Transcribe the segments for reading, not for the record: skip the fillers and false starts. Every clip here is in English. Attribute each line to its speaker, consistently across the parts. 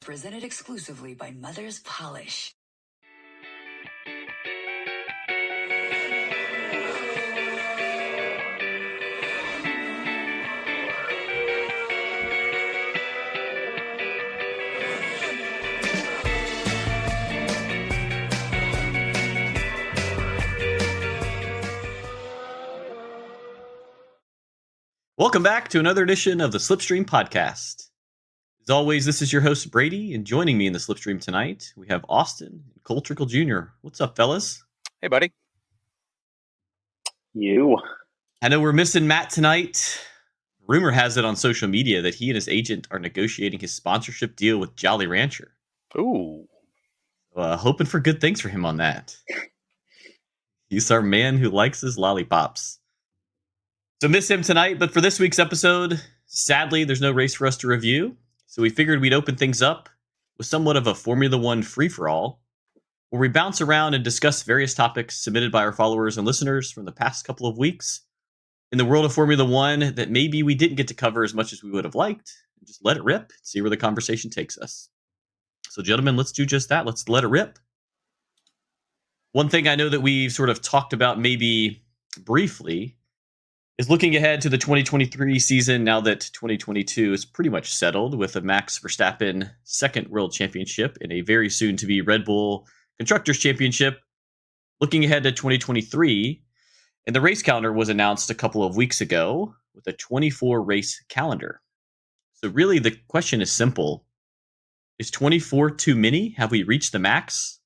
Speaker 1: presented exclusively by Mother's Polish.
Speaker 2: Welcome back to another edition of the Slipstream Podcast. As always, this is your host, Brady, and joining me in the Slipstream tonight, we have Austin and Cole Trickle Jr. What's up, fellas?
Speaker 3: Hey, buddy.
Speaker 2: I know we're missing Matt tonight. Rumor has it on social media that he and his agent are negotiating his sponsorship deal with Jolly Rancher.
Speaker 3: Ooh.
Speaker 2: Hoping for good things for him on that. He's our man who likes his lollipops. So miss him tonight, but for this week's episode, sadly, there's no race for us to review. So we figured we'd open things up with somewhat of a Formula One free-for-all, where we bounce around and discuss various topics submitted by our followers and listeners from the past couple of weeks in the world of Formula One that maybe we didn't get to cover as much as we would have liked. Just let it rip, see where the conversation takes us. So gentlemen, let's do just that. Let's let it rip. One thing I know that we've sort of talked about maybe briefly is looking ahead to the 2023 season now that 2022 is pretty much settled with a Max Verstappen second world championship and a very soon to be Red Bull Constructors Championship. Looking ahead to 2023, and the race calendar was announced a couple of weeks ago with a 24 race calendar. So really the question is simple. Is 24 too many? Have we reached the max?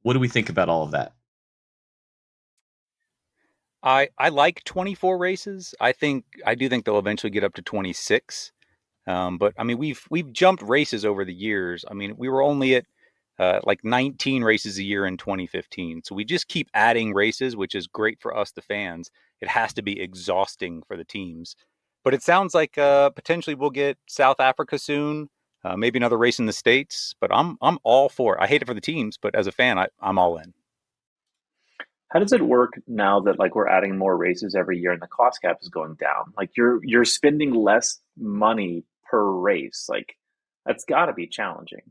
Speaker 2: What do we think about all of that?
Speaker 3: I like 24 races. I do think they'll eventually get up to 26. But I mean, we've jumped races over the years. I mean, we were only at like 19 races a year in 2015. So we just keep adding races, which is great for us, the fans. It has to be exhausting for the teams. But it sounds like potentially we'll get South Africa soon. Maybe another race in the States. But I'm all for it. I hate it for the teams, but as a fan, I'm all in.
Speaker 4: How does it work now that like we're adding more races every year and the cost cap is going down? Like you're spending less money per race. Like that's got to be challenging.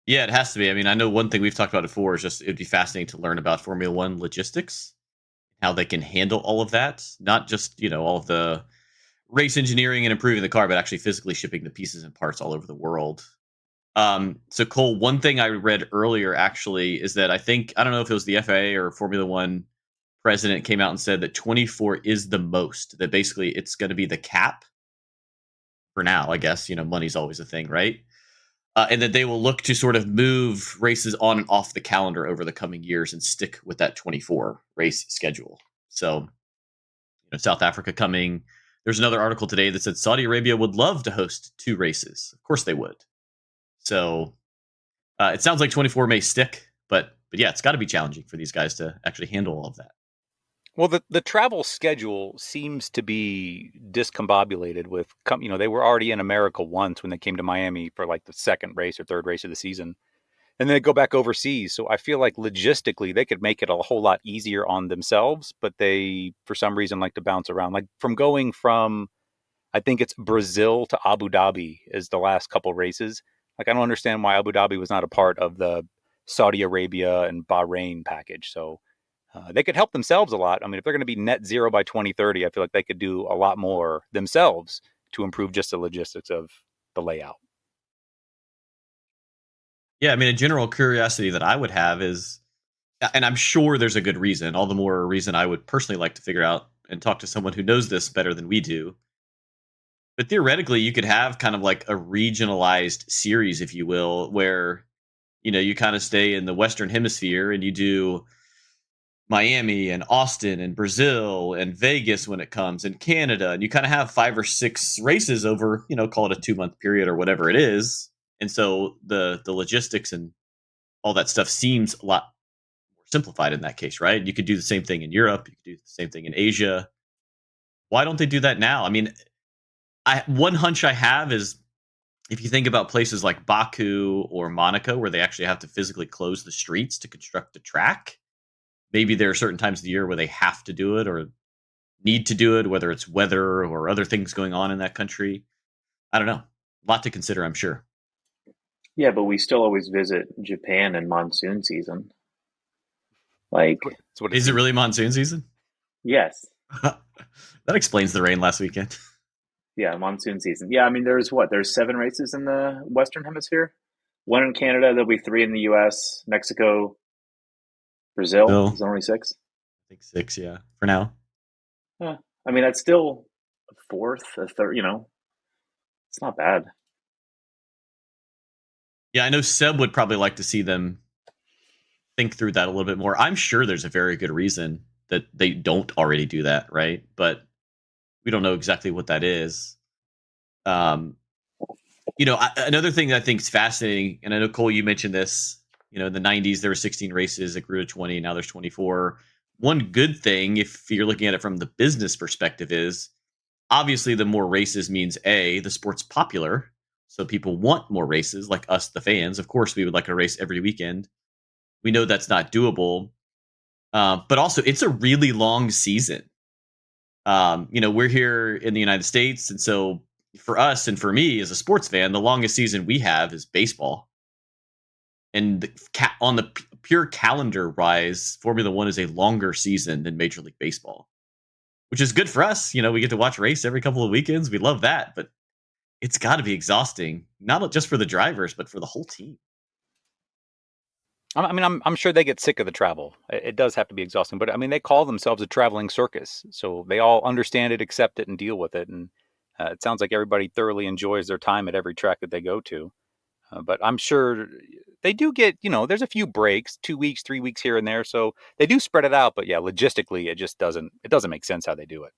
Speaker 2: Yeah, it has to be. I mean, I know one thing we've talked about before is just it'd be fascinating to learn about Formula One logistics, how they can handle all of that, not just, all of the race engineering and improving the car, but actually physically shipping the pieces and parts all over the world. So Cole, one thing I read earlier actually is that I don't know if it was the FAA or Formula One president came out and said that 24 is the most, that basically it's going to be the cap for now, I guess, money's always a thing, right? And that they will look to sort of move races on and off the calendar over the coming years and stick with that 24 race schedule. So, South Africa coming. There's another article today that said Saudi Arabia would love to host 2 races. Of course they would. So it sounds like 24 may stick, but yeah, it's got to be challenging for these guys to actually handle all of that.
Speaker 3: Well, the travel schedule seems to be discombobulated with, they were already in America once when they came to Miami for like the second race or third race of the season. And then they go back overseas. So I feel like logistically they could make it a whole lot easier on themselves, but they, for some reason, like to bounce around. Like going from, I think it's Brazil to Abu Dhabi is the last couple races. Like, I don't understand why Abu Dhabi was not a part of the Saudi Arabia and Bahrain package. So they could help themselves a lot. I mean, if they're going to be net zero by 2030, I feel like they could do a lot more themselves to improve just the logistics of the layout.
Speaker 2: Yeah, I mean, a general curiosity that I would have is, and I'm sure there's a good reason, all the more reason I would personally like to figure out and talk to someone who knows this better than we do. But theoretically, you could have kind of like a regionalized series, if you will, where, you kind of stay in the Western Hemisphere and you do Miami and Austin and Brazil and Vegas when it comes and Canada. And you kind of have 5 or 6 races over, call it a 2-month period or whatever it is. And so the logistics and all that stuff seems a lot more simplified in that case, right? You could do the same thing in Europe. You could do the same thing in Asia. Why don't they do that now? I mean, one hunch I have is if you think about places like Baku or Monaco, where they actually have to physically close the streets to construct the track, maybe there are certain times of the year where they have to do it or need to do it, whether it's weather or other things going on in that country. I don't know. A lot to consider, I'm sure.
Speaker 4: Yeah, but we still always visit Japan in monsoon season. Like,
Speaker 3: That's what
Speaker 2: Is it really monsoon season?
Speaker 4: yes.
Speaker 2: That explains the rain last weekend.
Speaker 4: Yeah, monsoon season. Yeah, I mean, there's 7 races in the Western Hemisphere. 1 in Canada, there'll be 3 in the US, Mexico, Brazil.
Speaker 2: Bill,
Speaker 4: There's only 6.
Speaker 2: I think 6, yeah, for now.
Speaker 4: I mean, that's still a fourth, a third, it's not bad.
Speaker 2: Yeah, I know Seb would probably like to see them think through that a little bit more. I'm sure there's a very good reason that they don't already do that, right? But we don't know exactly what that is. Another thing that I think is fascinating, and I know Cole, you mentioned this. In the '90s there were 16 races, it grew to 20, now there's 24. One good thing, if you're looking at it from the business perspective, is obviously the more races means the sport's popular, so people want more races. Like us, the fans, of course, we would like a race every weekend. We know that's not doable, but also it's a really long season. We're here in the United States, and so for us and for me as a sports fan, the longest season we have is baseball. And on the pure calendar wise, Formula One is a longer season than Major League Baseball, which is good for us. We get to watch race every couple of weekends. We love that, but it's got to be exhausting, not just for the drivers, but for the whole team.
Speaker 3: I mean, I'm sure they get sick of the travel. It does have to be exhausting, but I mean, they call themselves a traveling circus, so they all understand it, accept it, and deal with it. And it sounds like everybody thoroughly enjoys their time at every track that they go to. But I'm sure they do get, there's a few breaks, 2 weeks, 3 weeks here and there, so they do spread it out. But yeah, logistically, it just doesn't make sense how they do it.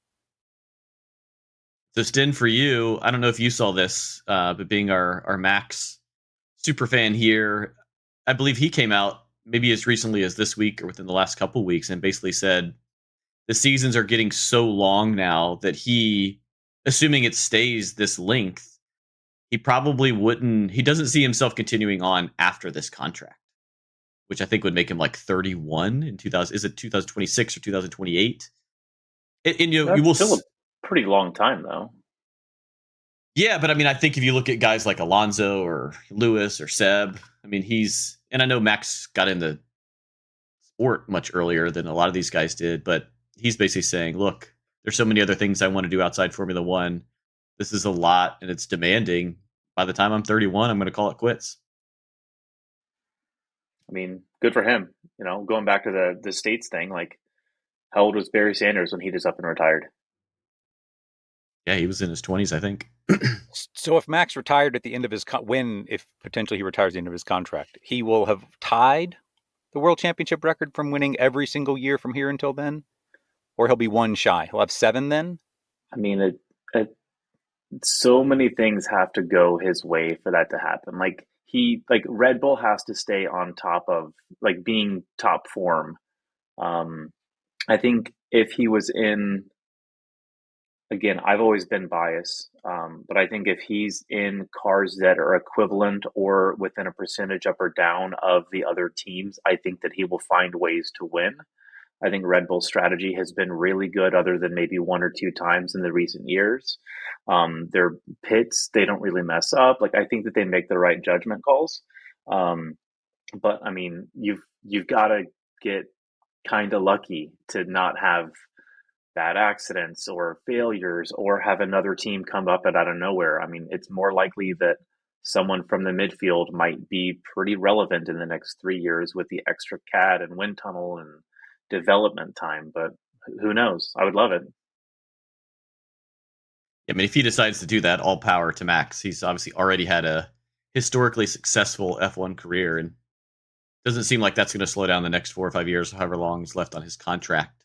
Speaker 2: So, Stin, for you, I don't know if you saw this, but being our Max super fan here, I believe he came out maybe as recently as this week or within the last couple of weeks and basically said the seasons are getting so long now that he, assuming it stays this length, he doesn't see himself continuing on after this contract, which I think would make him like 31 in 2000. Is it 2026 or 2028? And you
Speaker 4: That's
Speaker 2: will
Speaker 4: still a pretty long time, though.
Speaker 2: Yeah, but I mean, I think if you look at guys like Alonso or Lewis or Seb, I mean, and I know Max got into sport much earlier than a lot of these guys did, but he's basically saying, look, there's so many other things I want to do outside Formula One. This is a lot and it's demanding. By the time I'm 31, I'm going to call it quits.
Speaker 4: I mean, good for him. Going back to the States thing, like, how old was Barry Sanders when he just up and retired?
Speaker 2: Yeah, he was in his 20s, I think.
Speaker 3: So if Max retired at the end of his if potentially he retires at the end of his contract, he will have tied the world championship record from winning every single year from here until then, or he'll be one shy. He'll have 7 then.
Speaker 4: I mean, so many things have to go his way for that to happen. Like Red Bull has to stay on top of like being top form. I think if he was again, I've always been biased, but I think if he's in cars that are equivalent or within a percentage up or down of the other teams, I think that he will find ways to win. I think Red Bull's strategy has been really good, other than maybe 1 or 2 times in the recent years. Their pits, they don't really mess up. Like, I think that they make the right judgment calls. But I mean, you've got to get kind of lucky to not have bad accidents or failures or have another team come up out of nowhere. I mean, it's more likely that someone from the midfield might be pretty relevant in the next 3 years with the extra CAD and wind tunnel and development time, but who knows? I would love it.
Speaker 2: I mean, if he decides to do that, all power to Max. He's obviously already had a historically successful F1 career, and doesn't seem like that's going to slow down the next 4 or 5 years, however long is left on his contract.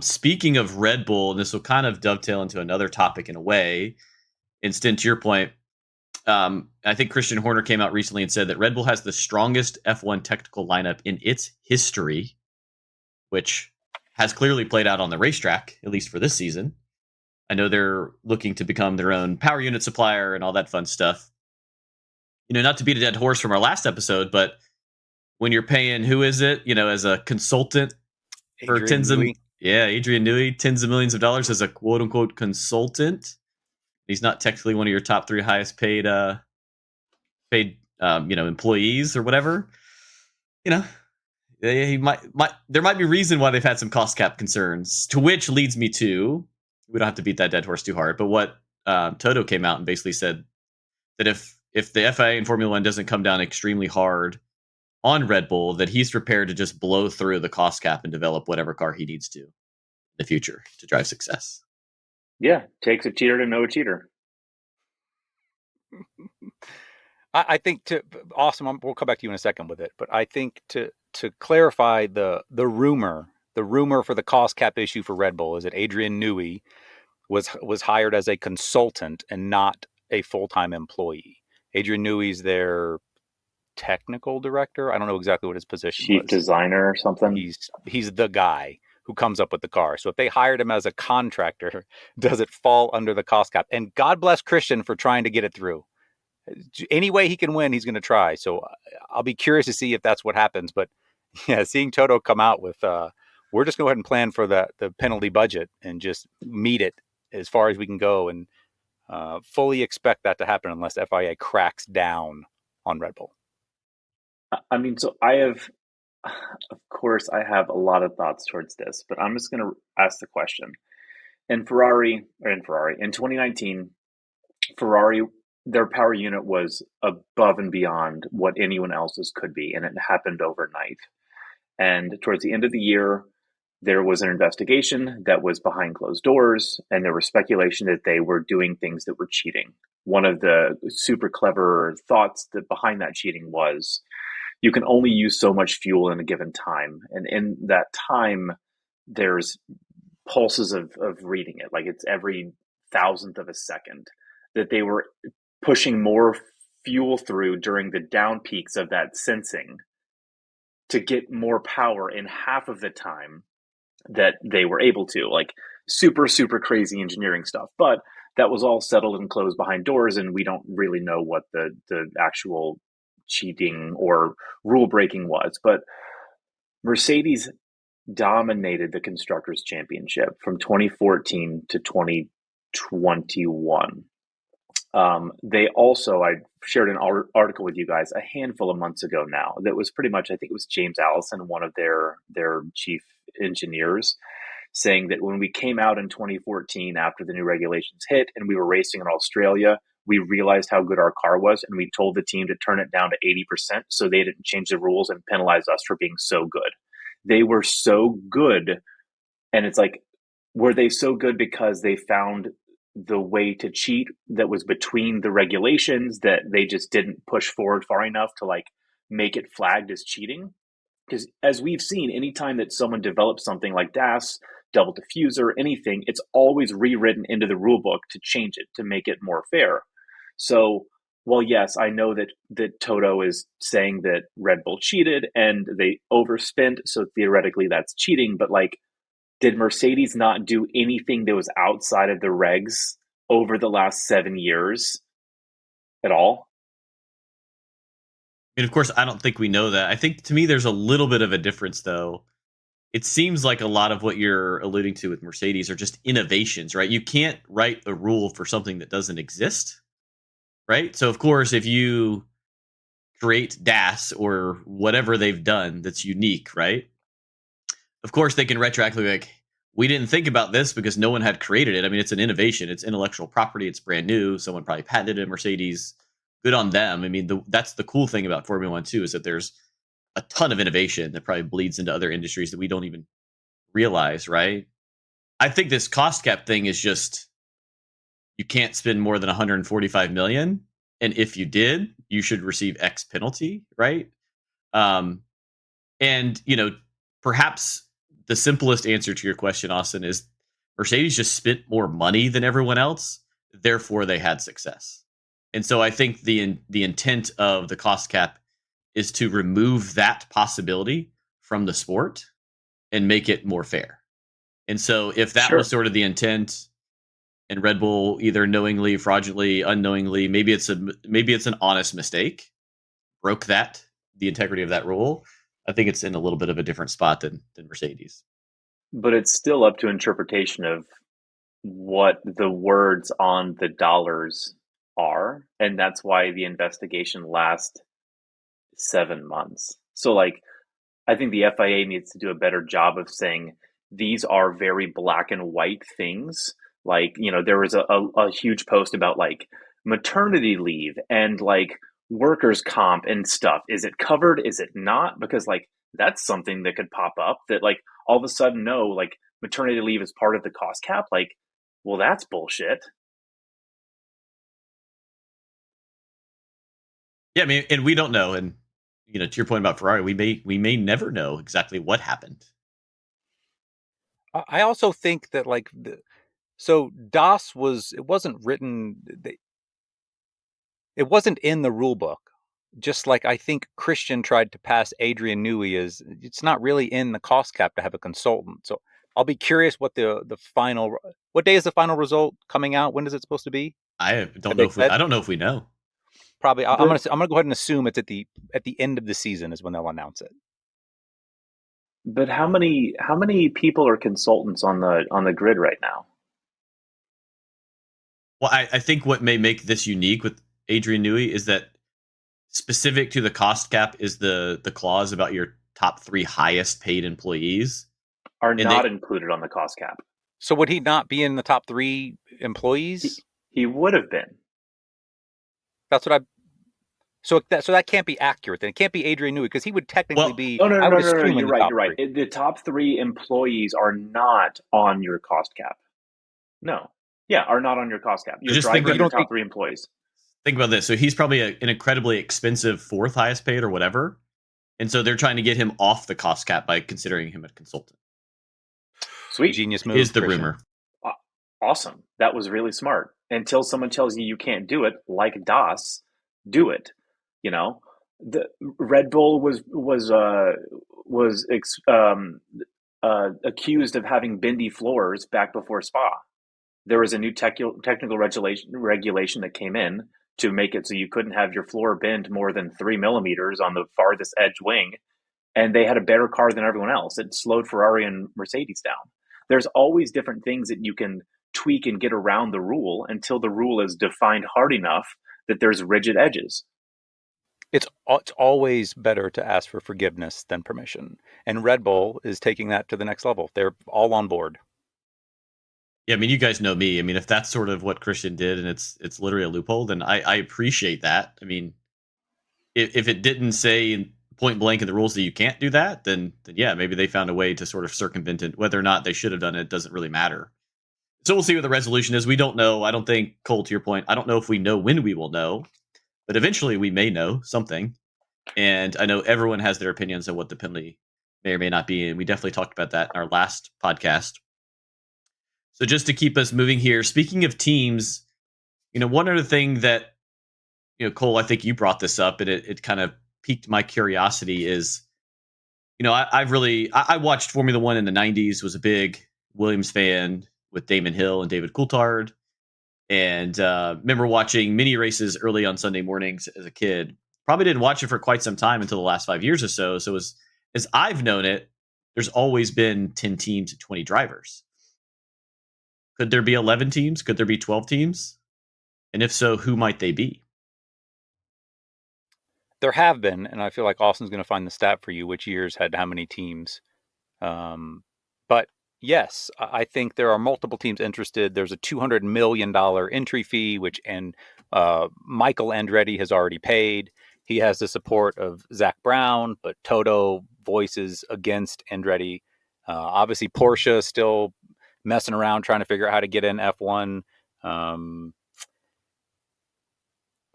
Speaker 2: Speaking of Red Bull, and this will kind of dovetail into another topic in a way, and Stin, to your point, I think Christian Horner came out recently and said that Red Bull has the strongest F1 technical lineup in its history, which has clearly played out on the racetrack, at least for this season. I know they're looking to become their own power unit supplier and all that fun stuff. Not to beat a dead horse from our last episode, but when you're paying, who is it, as a consultant for Adrian Newey, tens of millions of dollars as a quote unquote consultant, He's not technically one of your top 3 highest paid employees or whatever. You know, he might there might be reason why they've had some cost cap concerns. To which leads me to, we don't have to beat that dead horse too hard, but what Toto came out and basically said that if the FIA and Formula One doesn't come down extremely hard on Red Bull, that he's prepared to just blow through the cost cap and develop whatever car he needs to in the future to drive success.
Speaker 4: Yeah, takes a cheater to know a cheater.
Speaker 3: I think Austin, we'll come back to you in a second with it, but I think to clarify the rumor for the cost cap issue for Red Bull is that Adrian Newey was hired as a consultant and not a full-time employee. Adrian Newey's their technical director. I don't know exactly what his position
Speaker 4: Chief
Speaker 3: was.
Speaker 4: designer or something.
Speaker 3: He's the guy who comes up with the car. So if they hired him as a contractor, does it fall under the cost cap? And God bless Christian for trying to get it through. Any way he can win, he's going to try. So I'll be curious to see if that's what happens. But yeah, seeing Toto come out with, we're just going to go ahead and plan for the penalty budget and just meet it as far as we can go, and fully expect that to happen unless FIA cracks down on Red Bull.
Speaker 4: I mean, so of course, I have a lot of thoughts towards this, but I'm just going to ask the question. In 2019, Ferrari, their power unit was above and beyond what anyone else's could be, and it happened overnight. And towards the end of the year, there was an investigation that was behind closed doors, and there was speculation that they were doing things that were cheating. One of the super clever thoughts that behind that cheating was you can only use so much fuel in a given time. And in that time, there's pulses of reading it, like it's every thousandth of a second, that they were pushing more fuel through during the down peaks of that sensing to get more power in half of the time that they were able to. Like super, super crazy engineering stuff. But that was all settled and closed behind doors, and we don't really know what the actual cheating or rule breaking was. But Mercedes dominated the Constructors' Championship from 2014 to 2021. They also, I shared an article with you guys a handful of months ago now that was pretty much, I think it was James Allison, one of their chief engineers, saying that when we came out in 2014 after the new regulations hit and we were racing in Australia, we realized how good our car was, and we told the team to turn it down to 80% so they didn't change the rules and penalize us for being so good. They were so good, and it's like, were they so good because they found the way to cheat that was between the regulations that they just didn't push forward far enough to like make it flagged as cheating? Because as we've seen, anytime that someone develops something like DAS, double diffuser, anything, it's always rewritten into the rule book to change it, to make it more fair. So, well, yes, I know that Toto is saying that Red Bull cheated and they overspent, so theoretically that's cheating, but like, did Mercedes not do anything that was outside of the regs over the last 7 years at all?
Speaker 2: And of course, I don't think we know that. I think to me, there's a little bit of a difference, though. It seems like a lot of what you're alluding to with Mercedes are just innovations, right? You can't write a rule for something that doesn't exist, right? So, of course, if you create DAS or whatever they've done that's unique, right? Of course, they can retroactively be like, we didn't think about this because no one had created it. I mean, it's an innovation. It's intellectual property. It's brand new. Someone probably patented it, Mercedes. Good on them. I mean, that's the cool thing about Formula One, too, is that there's a ton of innovation that probably bleeds into other industries that we don't even realize, right? I think this cost cap thing is just, you can't spend more than 145 million. And if you did, you should receive X penalty, right? And, perhaps the simplest answer to your question, Austin, is Mercedes just spent more money than everyone else. Therefore, they had success. And so I think the intent of the cost cap is to remove that possibility from the sport and make it more fair. And so if that was sort of the intent, and Red Bull either knowingly, fraudulently, unknowingly, maybe it's an honest mistake, broke the integrity of that rule, I think it's in a little bit of a different spot than Mercedes.
Speaker 4: But it's still up to interpretation of what the words on the dollars are, and that's why the investigation lasts 7 months. So, like, I think the FIA needs to do a better job of saying these are very black and white things. Like, there was a huge post about like maternity leave and like workers' comp and stuff. Is it covered? Is it not? Because like that's something that could pop up that like all of a sudden, no, like maternity leave is part of the cost cap. Like, well, that's bullshit.
Speaker 2: Yeah, I mean, and we don't know. And to your point about Ferrari, we may never know exactly what happened.
Speaker 3: I also think that like so DOS it wasn't written, it wasn't in the rule book. Just like I think Christian tried to pass Adrian Newey as it's not really in the cost cap to have a consultant. So I'll be curious what what day is the final result coming out? When is it supposed to be?
Speaker 2: I don't know if we know.
Speaker 3: Probably. I'm gonna go ahead and assume it's at the end of the season is when they'll announce it.
Speaker 4: But how many people are consultants on the grid right now?
Speaker 2: Well, I think what may make this unique with Adrian Newey is that specific to the cost cap is the clause about your top 3 highest paid employees
Speaker 4: are not included on the cost cap.
Speaker 3: So would he not be in the top 3 employees?
Speaker 4: He would have been.
Speaker 3: That's what So that can't be accurate. Then it can't be Adrian Newey because he would technically be.
Speaker 4: No. You're right. You're right. The top 3 employees are not on your cost cap. No. Yeah, are not on your cost cap. Your driver, your top 3 employees.
Speaker 2: Think about this. So he's probably an incredibly expensive 4th highest paid or whatever. And so they're trying to get him off the cost cap by considering him a consultant.
Speaker 4: Sweet.
Speaker 3: Genius move.
Speaker 2: Is the rumor.
Speaker 4: Awesome. That was really smart. Until someone tells you can't do it, like DOS, do it. The Red Bull was accused of having bendy floors back before Spa. There was a new technical regulation that came in to make it so you couldn't have your floor bend more than 3 millimeters on the farthest edge wing, and they had a better car than everyone else. It slowed Ferrari and Mercedes down. There's always different things that you can tweak and get around the rule until the rule is defined hard enough that there's rigid edges.
Speaker 3: It's always better to ask for forgiveness than permission. And Red Bull is taking that to the next level. They're all on board.
Speaker 2: Yeah, I mean, you guys know me. I mean, if that's sort of what Christian did and it's literally a loophole, then I appreciate that. I mean, if it didn't say point blank in the rules that you can't do that, then yeah, maybe they found a way to sort of circumvent it. Whether or not they should have done it doesn't really matter. So we'll see what the resolution is. We don't know. I don't think, Cole, to your point, I don't know if we know when we will know. But eventually we may know something. And I know everyone has their opinions on what the penalty may or may not be. And we definitely talked about that in our last podcast. So just to keep us moving here, speaking of teams, one other thing that, Cole, I think you brought this up and it kind of piqued my curiosity is, I watched Formula One in the 90s, was a big Williams fan with Damon Hill and David Coulthard. And remember watching mini races early on Sunday mornings as a kid. Probably didn't watch it for quite some time until the last 5 years or so. So as I've known it, there's always been 10 teams and 20 drivers. Could there be 11 teams? Could there be 12 teams? And if so, who might they be?
Speaker 3: There have been, and I feel like Austin's going to find the stat for you, which years had how many teams. But yes, I think there are multiple teams interested. There's a $200 million entry fee, and Michael Andretti has already paid. He has the support of Zach Brown, but Toto voices against Andretti. Obviously, Porsche is still messing around trying to figure out how to get in F1.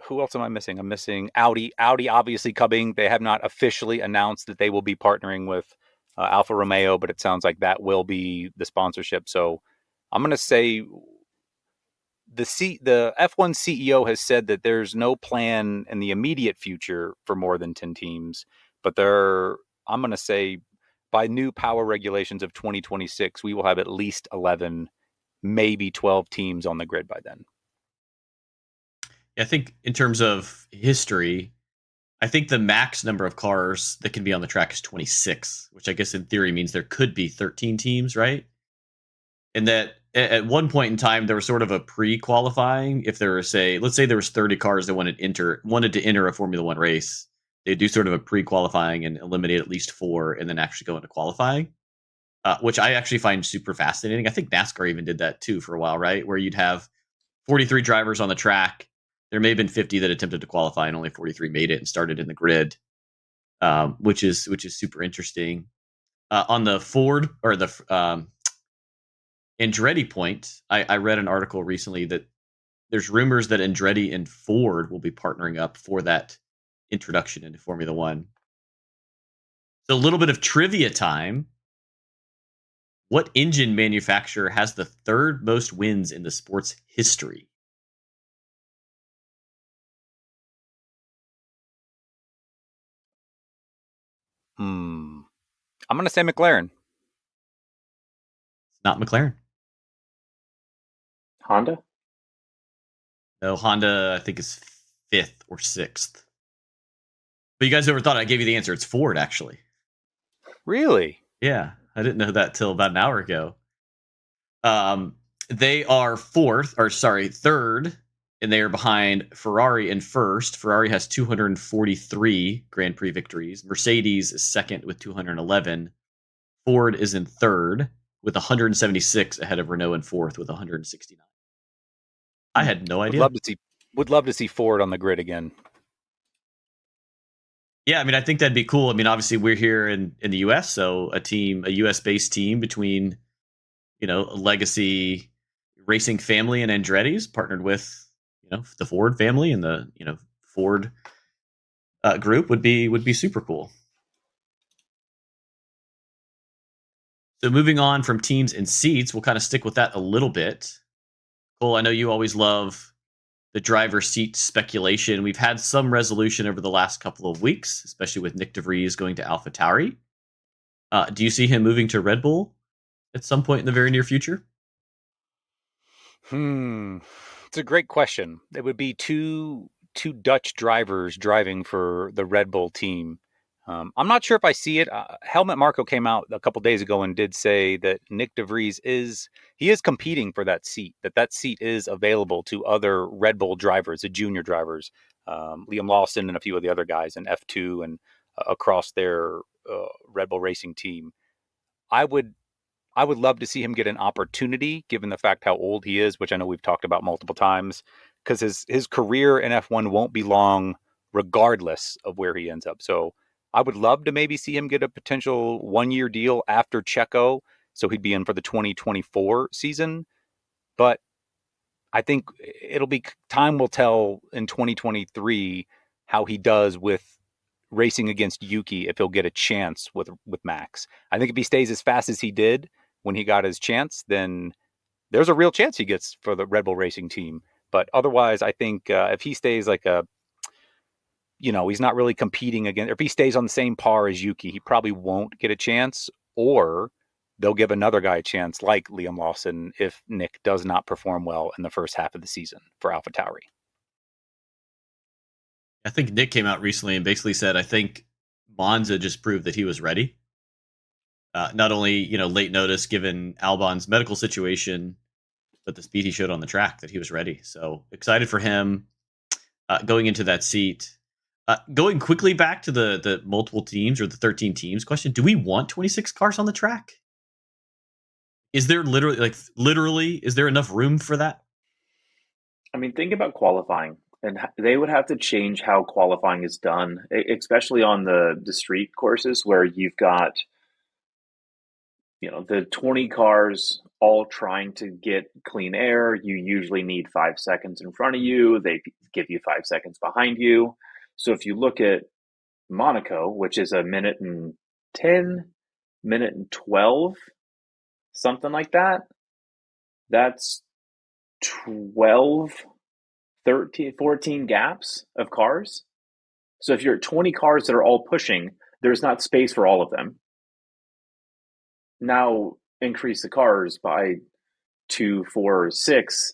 Speaker 3: Who else am I missing? I'm missing Audi. Audi obviously coming. They have not officially announced that they will be partnering with Alfa Romeo, but it sounds like that will be the sponsorship. So I'm going to say the F1 CEO has said that there's no plan in the immediate future for more than 10 teams, but I'm going to say by new power regulations of 2026, we will have at least 11, maybe 12 teams on the grid by then.
Speaker 2: I think in terms of history, I think the max number of cars that can be on the track is 26, which I guess in theory means there could be 13 teams, right? And that at one point in time there was sort of a pre-qualifying. If there was, say, let's say there was 30 cars that wanted to enter a Formula One race, they'd do sort of a pre-qualifying and eliminate at least 4 and then actually go into qualifying, which I actually find super fascinating. I think NASCAR even did that too for a while, right? Where you'd have 43 drivers on the track. There may have been 50 that attempted to qualify and only 43 made it and started in the grid, which is super interesting. On the Ford or the Andretti point, I read an article recently that there's rumors that Andretti and Ford will be partnering up for that introduction into Formula One. So a little bit of trivia time. What engine manufacturer has the third most wins in the sport's history?
Speaker 3: I'm going to say McLaren.
Speaker 2: It's not McLaren.
Speaker 4: Honda?
Speaker 2: No, Honda, I think, is 5th or 6th. But you guys ever thought I gave you the answer? It's Ford, actually.
Speaker 3: Really?
Speaker 2: Yeah, I didn't know that till about an hour ago. They are third, and they are behind Ferrari in first. Ferrari has 243 Grand Prix victories. Mercedes is second with 211. Ford is in third with 176, ahead of Renault in fourth with 169. I had no idea.
Speaker 3: Would love to see Ford on the grid again.
Speaker 2: Yeah, I mean, I think that'd be cool. I mean, obviously, we're here in the U.S., so a U.S.-based team between, a legacy racing family and Andretti's partnered with, the Ford family and the, Ford group would be super cool. So moving on from teams and seats, we'll kind of stick with that a little bit. Cole, I know you always love the driver seat speculation. We've had some resolution over the last couple of weeks, especially with Nyck de Vries going to AlphaTauri. Do you see him moving to Red Bull at some point in the very near future?
Speaker 3: It's a great question. It would be two Dutch drivers driving for the Red Bull team. I'm not sure if I see it. Helmut Marko came out a couple days ago and did say that Nyck de Vries is competing for that seat. That seat is available to other Red Bull drivers, the junior drivers, Liam Lawson and a few of the other guys in F2 and across their Red Bull Racing team. I would love to see him get an opportunity, given the fact how old he is, which I know we've talked about multiple times, because his career in F1 won't be long, regardless of where he ends up. So I would love to maybe see him get a potential 1-year deal after Checo, so he'd be in for the 2024 season. But I think time will tell in 2023 how he does with racing against Yuki, if he'll get a chance with Max. I think if he stays as fast as he did when he got his chance, then there's a real chance he gets for the Red Bull Racing team. But otherwise, I think if he stays he's not really competing against, or if he stays on the same par as Yuki, he probably won't get a chance, or they'll give another guy a chance like Liam Lawson if Nyck does not perform well in the first half of the season for AlphaTauri.
Speaker 2: I think Nyck came out recently and basically said, I think Monza just proved that he was ready. Not only, late notice given Albon's medical situation, but the speed he showed on the track, that he was ready. So excited for him going into that seat. Going quickly back to the multiple teams or the 13 teams question, do we want 26 cars on the track? Is there literally, is there enough room for that?
Speaker 4: I mean, think about qualifying, and they would have to change how qualifying is done, especially on the street courses where you've got, the 20 cars all trying to get clean air. You usually need 5 seconds in front of you. They give you 5 seconds behind you. So if you look at Monaco, which is 1:10, 1:12, something like that, that's 12, 13, 14 gaps of cars. So if you're at 20 cars that are all pushing, there's not space for all of them. Now increase the cars by 2, 4, 6.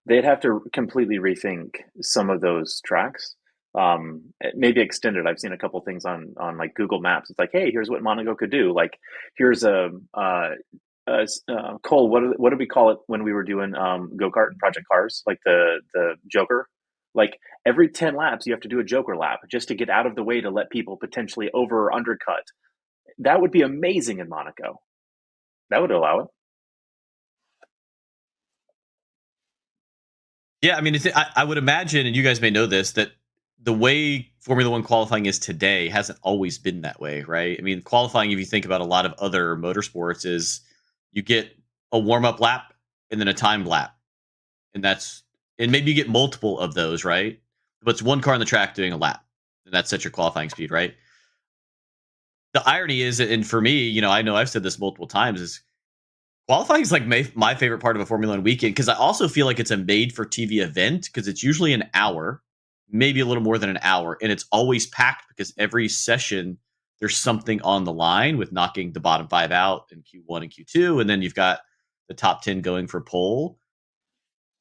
Speaker 4: They'd have to completely rethink some of those tracks. Maybe extend it. I've seen a couple things on like Google Maps. It's like, hey, here's what Monaco could do. Like, here's a Cole, what did we call it when we were doing go kart and Project Cars, like the Joker? Like every 10 laps, you have to do a Joker lap just to get out of the way to let people potentially over or undercut. That would be amazing in Monaco. That would allow it.
Speaker 2: Yeah, I mean, I would imagine, and you guys may know this, that the way Formula One qualifying is today hasn't always been that way, right? I mean, qualifying, if you think about a lot of other motorsports, is you get a warm up lap and then a timed lap, and maybe you get multiple of those, right? But it's one car on the track doing a lap, and that sets your qualifying speed, right? The irony is, and for me, I know I've said this multiple times, is qualifying is like my favorite part of a Formula One weekend, because I also feel like it's a made for TV event, because it's usually an hour, maybe a little more than an hour, and it's always packed because every session there's something on the line with knocking the bottom 5 out in Q1 and Q2, and then you've got the top 10 going for pole.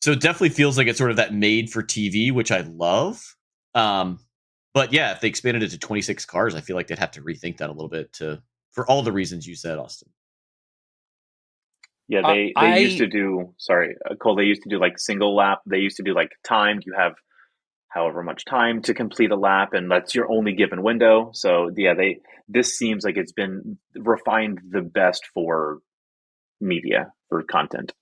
Speaker 2: So it definitely feels like it's sort of that made for TV, which I love. But yeah, if they expanded it to 26 cars, I feel like they'd have to rethink that a little bit for all the reasons you said, Austin.
Speaker 4: Yeah, they used to do, sorry, Cole, they used to do like single lap. They used to do like timed. You have however much time to complete a lap, and that's your only given window. So yeah, this seems like it's been refined the best for media, for content.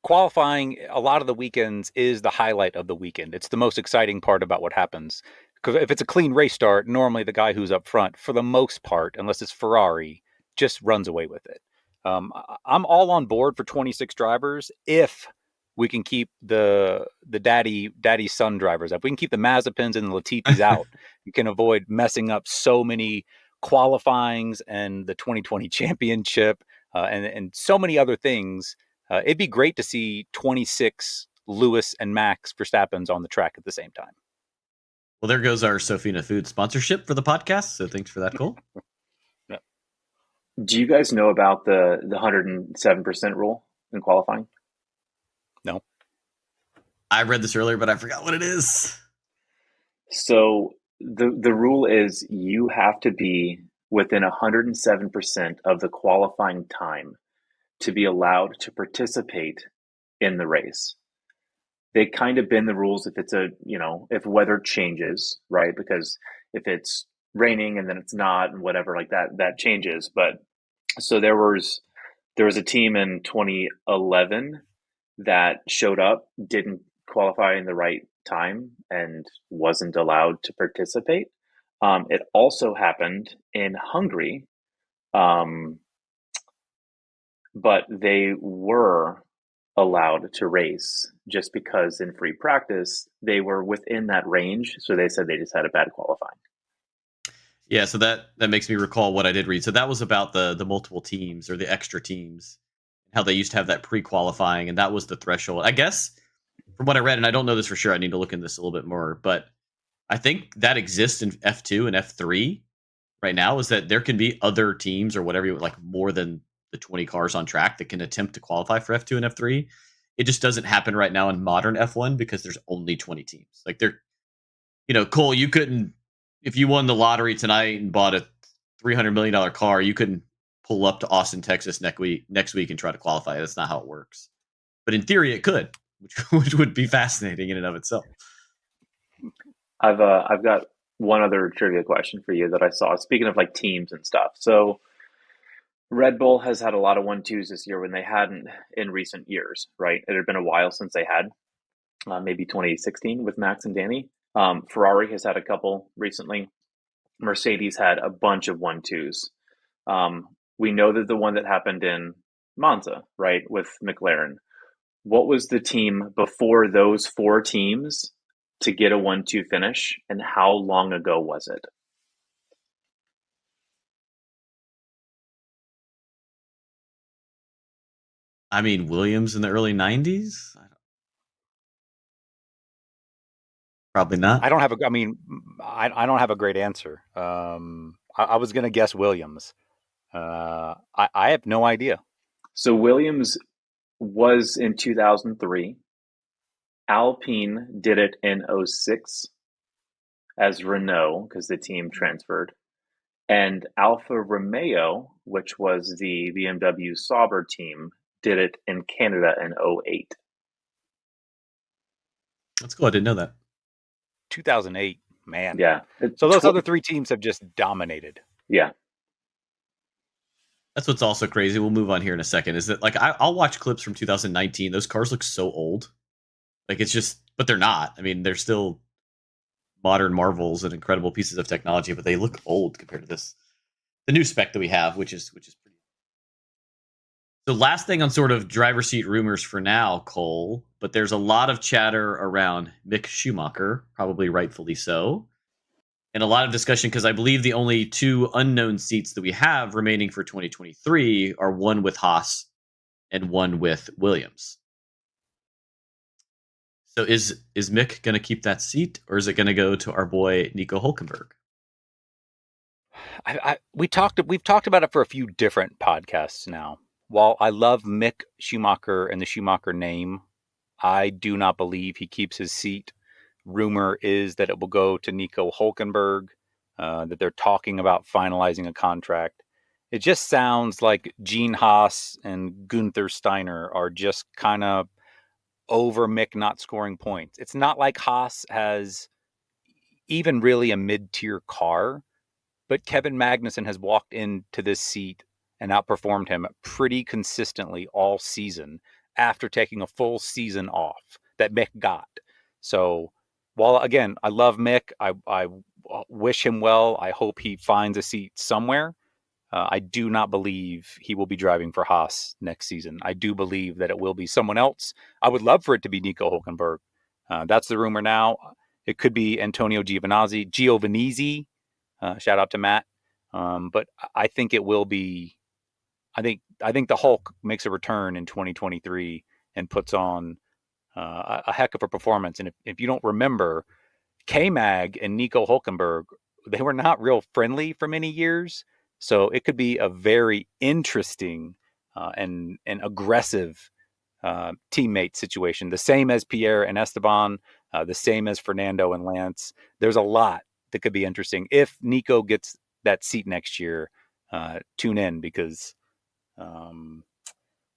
Speaker 3: Qualifying a lot of the weekends is the highlight of the weekend. It's the most exciting part about what happens. Because if it's a clean race start, normally the guy who's up front, for the most part, unless it's Ferrari, just runs away with it. I'm all on board for 26 drivers if we can keep the daddy son drivers. If we can keep the Mazepins and the Latitis out, you can avoid messing up so many qualifyings and the 2020 championship and so many other things. It'd be great to see 26 Lewis and Max Verstappens on the track at the same time.
Speaker 2: Well, there goes our Sofina Food sponsorship for the podcast. So thanks for that, Cole.
Speaker 3: Yeah.
Speaker 4: Do you guys know about the 107% rule in qualifying?
Speaker 3: No.
Speaker 2: I read this earlier, but I forgot what it is.
Speaker 4: So the rule is you have to be within 107% of the qualifying time to be allowed to participate in the race. They kind of bend the rules if it's if weather changes, right? Because if it's raining and then it's not and whatever like that changes. But so there was a team in 2011 that showed up, didn't qualify in the right time, and wasn't allowed to participate. It also happened in Hungary, but they were allowed to race just because in free practice they were within that range. So they said they just had a bad qualifying.
Speaker 2: Yeah, so that makes me recall what I did read. So that was about the multiple teams or the extra teams, how they used to have that pre-qualifying, and that was the threshold. I guess from what I read, and I don't know this for sure, I need to look into this a little bit more, but I think that exists in F2 and F3 right now, is that there can be other teams or whatever, like more than the 20 cars on track that can attempt to qualify for F2 and F3. It just doesn't happen right now in modern F1 because there's only 20 teams. Like Cole, you couldn't, if you won the lottery tonight and bought a $300 million car, you couldn't pull up to Austin, Texas next week and try to qualify. That's not how it works. But in theory, it could, which would be fascinating in and of itself.
Speaker 4: I've got one other trivia question for you that I saw. Speaking of like teams and stuff, so Red Bull has had a lot of 1-2s this year when they hadn't in recent years, right? It had been a while since they had, maybe 2016 with Max and Danny. Ferrari has had a couple recently. Mercedes had a bunch of 1-2s. We know that the one that happened in Monza, right, with McLaren. What was the team before those 4 teams to get a 1-2 finish, and how long ago was it?
Speaker 2: I mean, Williams in the early 90s? Probably not.
Speaker 3: I don't have a great answer. I was going to guess Williams. I have no idea.
Speaker 4: So Williams was in 2003. Alpine did it in 2006 as Renault because the team transferred. And Alfa Romeo, which was the BMW Sauber team, did it in Canada in '08.
Speaker 2: That's cool. I didn't know that.
Speaker 3: 2008, man.
Speaker 4: Yeah.
Speaker 3: So those other three teams have just dominated.
Speaker 4: Yeah.
Speaker 2: That's what's also crazy. We'll move on here in a second. Is that like I'll watch clips from 2019. Those cars look so old. Like it's just, but they're not. I mean, they're still modern marvels and incredible pieces of technology, but they look old compared to the new spec that we have, which is pretty. So last thing on sort of driver seat rumors for now, Cole, but there's a lot of chatter around Mick Schumacher, probably rightfully so. And a lot of discussion because I believe the only two unknown seats that we have remaining for 2023 are one with Haas and one with Williams. So is Mick going to keep that seat, or is it going to go to our boy Nico Hülkenberg?
Speaker 3: We've talked about it for a few different podcasts now. While I love Mick Schumacher and the Schumacher name, I do not believe he keeps his seat. Rumor is that it will go to Nico Hülkenberg, that they're talking about finalizing a contract. It just sounds like Gene Haas and Gunther Steiner are just kind of over Mick not scoring points. It's not like Haas has even really a mid-tier car, but Kevin Magnussen has walked into this seat and outperformed him pretty consistently all season after taking a full season off that Mick got. So while, again, I love Mick, I wish him well. I hope he finds a seat somewhere. I do not believe he will be driving for Haas next season. I do believe that it will be someone else. I would love for it to be Nico Hülkenberg. That's the rumor now. It could be Antonio Giovinazzi. Shout out to Matt. But I think it will be. I think the Hulk makes a return in 2023 and puts on a heck of a performance. And if you don't remember, K-Mag and Nico Hülkenberg, they were not real friendly for many years. So it could be a very interesting and aggressive teammate situation. The same as Pierre and Esteban, the same as Fernando and Lance. There's a lot that could be interesting. If Nico gets that seat next year, tune in because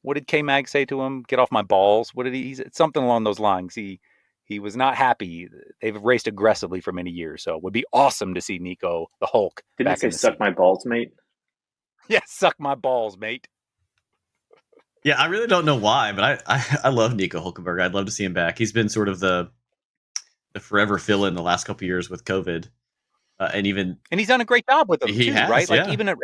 Speaker 3: what did K-Mag say to him? Get off my balls. What did he? It's something along those lines. He was not happy. They've raced aggressively for many years, so it would be awesome to see Nico, the Hulk,
Speaker 4: Didn't
Speaker 3: back
Speaker 4: he
Speaker 3: in
Speaker 4: say
Speaker 3: the
Speaker 4: suck
Speaker 3: seat.
Speaker 4: my balls, mate?
Speaker 3: Yeah, suck my balls, mate.
Speaker 2: Yeah, I really don't know why, but I love Nico Hülkenberg. I'd love to see him back. He's been sort of the forever fill in the last couple of years with COVID, and
Speaker 3: he's done a great job with them
Speaker 2: he
Speaker 3: too,
Speaker 2: has,
Speaker 3: right? Like
Speaker 2: yeah.
Speaker 3: even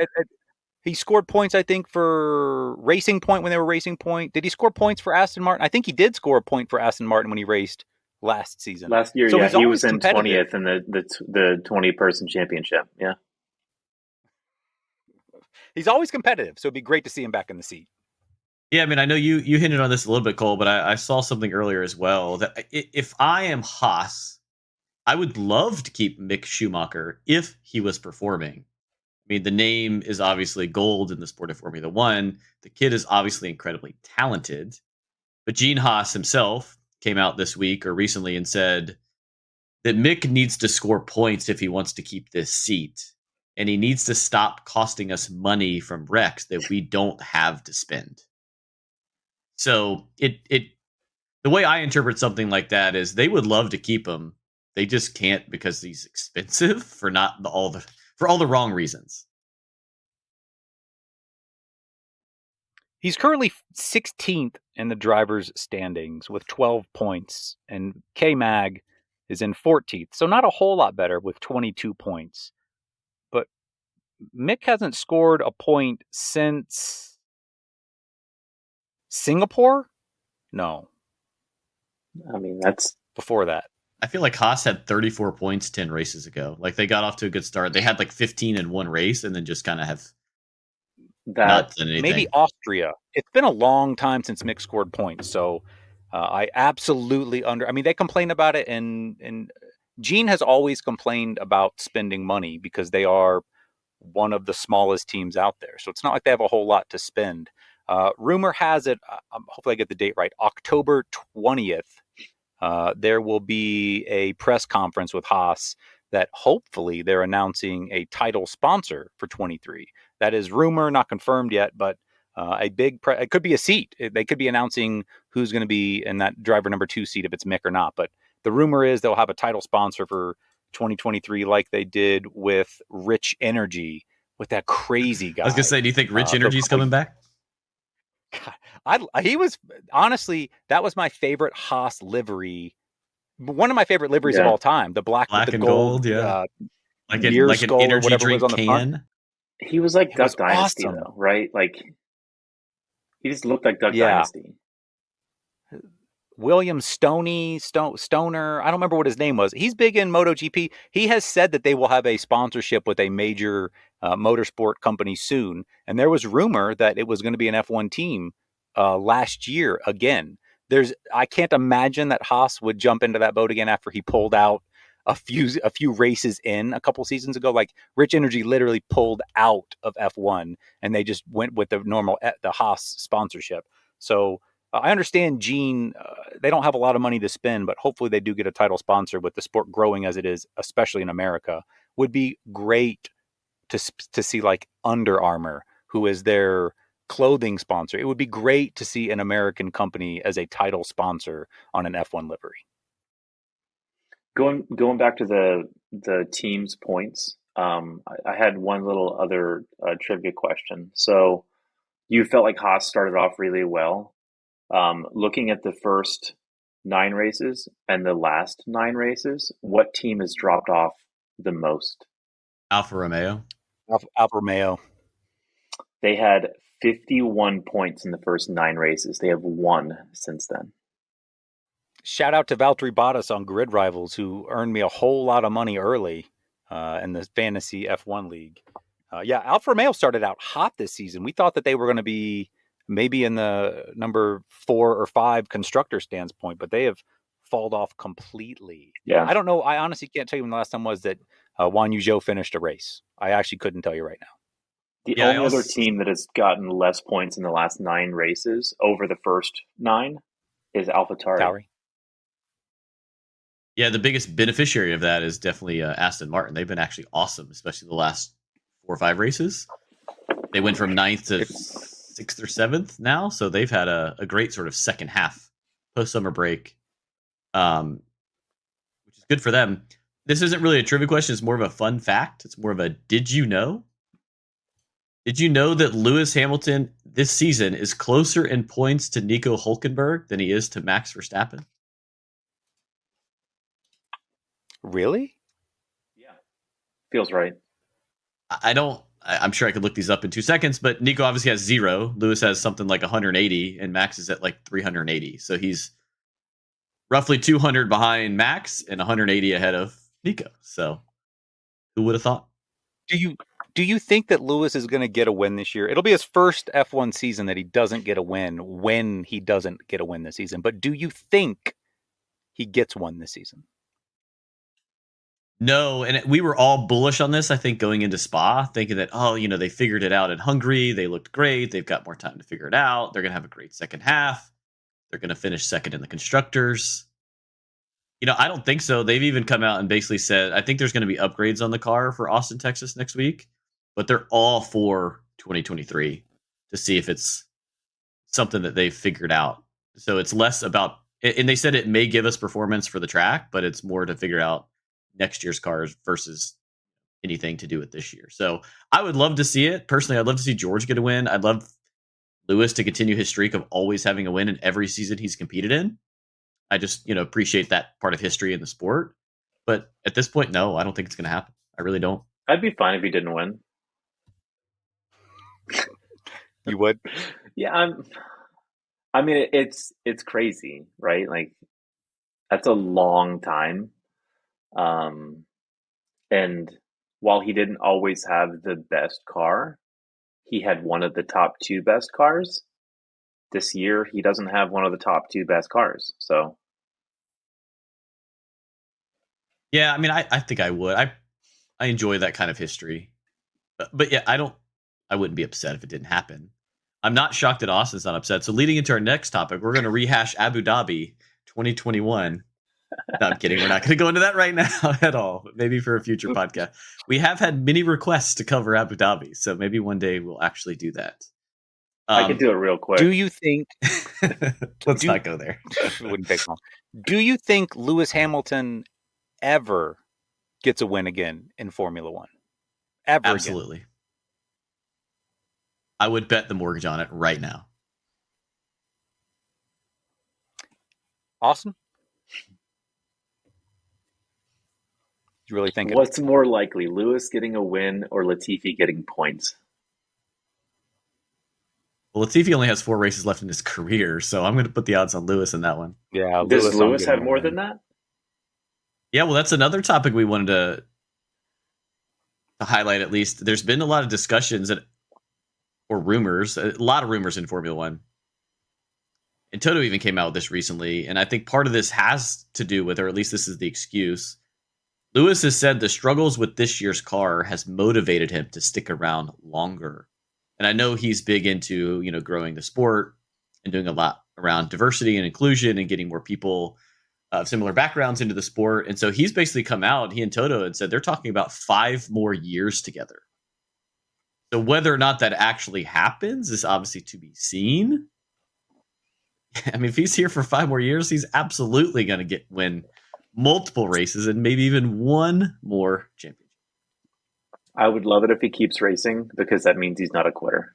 Speaker 3: he scored points, I think, for Racing Point when they were Racing Point. Did he score points for Aston Martin? I think he did score a point for Aston Martin when he raced last season.
Speaker 4: Last year,
Speaker 3: So
Speaker 4: yeah,
Speaker 3: he's
Speaker 4: he
Speaker 3: always
Speaker 4: was in
Speaker 3: competitive.
Speaker 4: 20th in the 20-person championship. Yeah.
Speaker 3: He's always competitive, so it'd be great to see him back in the seat.
Speaker 2: Yeah, I mean, I know you hinted on this a little bit, Cole, but I saw something earlier as well that if I am Haas, I would love to keep Mick Schumacher if he was performing. I mean, the name is obviously gold in the sport of Formula One. The kid is obviously incredibly talented, but Gene Haas himself came out this week or recently and said that Mick needs to score points if he wants to keep this seat, and he needs to stop costing us money from wrecks that we don't have to spend. So the way I interpret something like that is they would love to keep him. They just can't because he's expensive for all the wrong reasons.
Speaker 3: He's currently 16th in the drivers' standings with 12 points, and K-Mag is in 14th, so not a whole lot better with 22 points. But Mick hasn't scored a point since Singapore? No.
Speaker 4: I mean, that's
Speaker 3: before that.
Speaker 2: I feel like Haas had 34 points 10 races ago. Like they got off to a good start. They had like 15 in one race and then just kind of have not done anything.
Speaker 3: Maybe Austria. It's been a long time since Mick scored points, so I absolutely they complain about it, and Gene has always complained about spending money because they are one of the smallest teams out there. So it's not like they have a whole lot to spend. Rumor has it, hopefully I get the date right, October 20th, there will be a press conference with Haas that hopefully they're announcing a title sponsor for 23. That is rumor, not confirmed yet, but it could be a seat. They could be announcing who's going to be in that driver number 2 seat, if it's Mick or not. But the rumor is they'll have a title sponsor for 2023, like they did with Rich Energy, with that crazy guy.
Speaker 2: I was gonna say, do you think Rich Energy's coming back?
Speaker 3: He was, honestly, that was my favorite Haas livery. One of my favorite liveries of all time, the black with the
Speaker 2: and
Speaker 3: gold,
Speaker 2: yeah, like an energy drink can.
Speaker 4: He was like Duck Dynasty, awesome, though, right? Like, he just looked like Duck Dynasty.
Speaker 3: William Stoner, I don't remember what his name was. He's big in MotoGP. He has said that they will have a sponsorship with a major motorsport company soon. And there was rumor that it was going to be an F1 team last year again. I can't imagine that Haas would jump into that boat again after he pulled out a few races in a couple seasons ago. Like, Rich Energy literally pulled out of F1 and they just went with the Haas sponsorship. So I understand, Gene, they don't have a lot of money to spend, but hopefully they do get a title sponsor with the sport growing as it is, especially in America. Would be great to see, like, Under Armour, who is their clothing sponsor. It would be great to see an American company as a title sponsor on an F1 livery.
Speaker 4: Going back to the team's points, I had one little other trivia question. So you felt like Haas started off really well. Looking at the first 9 races and the last 9 races, what team has dropped off the most?
Speaker 2: Alfa Romeo.
Speaker 3: Alfa Romeo.
Speaker 4: They had 51 points in the first 9 races. They have won since then.
Speaker 3: Shout out to Valtteri Bottas on Grid Rivals, who earned me a whole lot of money early in the fantasy F1 league. Alfa Romeo started out hot this season. We thought that they were going to be maybe in the number 4 or 5 constructor standpoint, but they have fallen off completely.
Speaker 4: Yeah,
Speaker 3: I don't know. I honestly can't tell you when the last time was that Guan Yu Zhou finished a race. I actually couldn't tell you right now.
Speaker 4: The only other team that has gotten less points in the last 9 races over the first 9 is AlphaTauri.
Speaker 2: Yeah, the biggest beneficiary of that is definitely Aston Martin. They've been actually awesome, especially the last 4 or 5 races. They went from 9th to 6th or 7th now, so they've had a great sort of second half post-summer break, which is good for them. This isn't really a trivia question. It's more of a fun fact. It's more of a did you know? Did you know that Lewis Hamilton this season is closer in points to Nico Hülkenberg than he is to Max Verstappen?
Speaker 3: Really?
Speaker 4: Yeah. Feels right.
Speaker 2: I'm sure I could look these up in 2 seconds, but Nico obviously has 0. Lewis has something like 180, and Max is at like 380. So he's roughly 200 behind Max and 180 ahead of Nico. So who would have thought?
Speaker 3: Do you think that Lewis is going to get a win this year? It'll be his first F1 season that he doesn't get a win when he doesn't get a win this season. But do you think he gets one this season?
Speaker 2: No, and we were all bullish on this, I think, going into Spa, thinking that, they figured it out in Hungary. They looked great. They've got more time to figure it out. They're going to have a great second half. They're going to finish second in the constructors. I don't think so. They've even come out and basically said, I think there's going to be upgrades on the car for Austin, Texas next week, but they're all for 2023 to see if it's something that they've figured out. So it's less about, and they said it may give us performance for the track, but it's more to figure out next year's cars versus anything to do with this year. So I would love to see it. Personally, I'd love to see George get a win. I'd love Lewis to continue his streak of always having a win in every season he's competed in. I just, appreciate that part of history in the sport. But at this point, no, I don't think it's going to happen. I really don't.
Speaker 4: I'd be fine if he didn't win.
Speaker 3: You would?
Speaker 4: Yeah, I mean, it's crazy, right? Like, that's a long time. And while he didn't always have the best car, he had one of the top 2 best cars. This year, he doesn't have one of the top 2 best cars. So,
Speaker 2: yeah, I mean, I think I would. I enjoy that kind of history, but yeah, I wouldn't be upset if it didn't happen. I'm not shocked that Austin's not upset. So leading into our next topic, we're going to rehash Abu Dhabi 2021. No, I'm kidding. We're not going to go into that right now at all. Maybe for a future podcast. We have had many requests to cover Abu Dhabi, so maybe one day we'll actually do that.
Speaker 4: I could do it real quick.
Speaker 3: Do you think?
Speaker 2: Let's not go there.
Speaker 3: It wouldn't take long. Do you think Lewis Hamilton ever gets a win again in Formula One? Ever?
Speaker 2: Absolutely.
Speaker 3: Again?
Speaker 2: I would bet the mortgage on it right now.
Speaker 3: Austin? You really think?
Speaker 4: What's more likely, Lewis getting a win or Latifi getting points?
Speaker 2: Well, Latifi only has 4 races left in his career, so I'm going to put the odds on Lewis in that one.
Speaker 3: Yeah.
Speaker 4: Does Lewis have more than that?
Speaker 2: Yeah, well, that's another topic we wanted to highlight. At least there's been a lot of discussions or rumors, a lot of rumors in Formula One. And Toto even came out with this recently, and I think part of this has to do with, or at least this is the excuse. Lewis has said the struggles with this year's car has motivated him to stick around longer. And I know he's big into, growing the sport and doing a lot around diversity and inclusion and getting more people of similar backgrounds into the sport. And so he's basically come out, he and Toto, and said they're talking about 5 more years together. So whether or not that actually happens is obviously to be seen. I mean, if he's here for 5 more years, he's absolutely going to win multiple races and maybe even one more championship.
Speaker 4: I would love it if he keeps racing because that means he's not a quitter.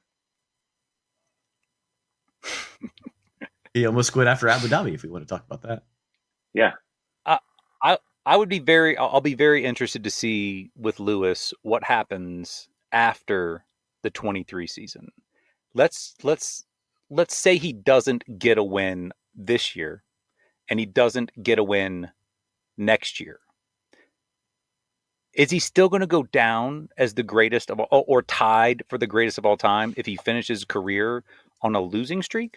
Speaker 2: He almost quit after Abu Dhabi, if we want to talk about that.
Speaker 4: Yeah.
Speaker 3: I'll be very interested to see with Lewis what happens after the 23 season. Let's say he doesn't get a win this year and he doesn't get a win next year. Is he still going to go down as the greatest of all, or tied for the greatest of all time if he finishes his career on a losing streak?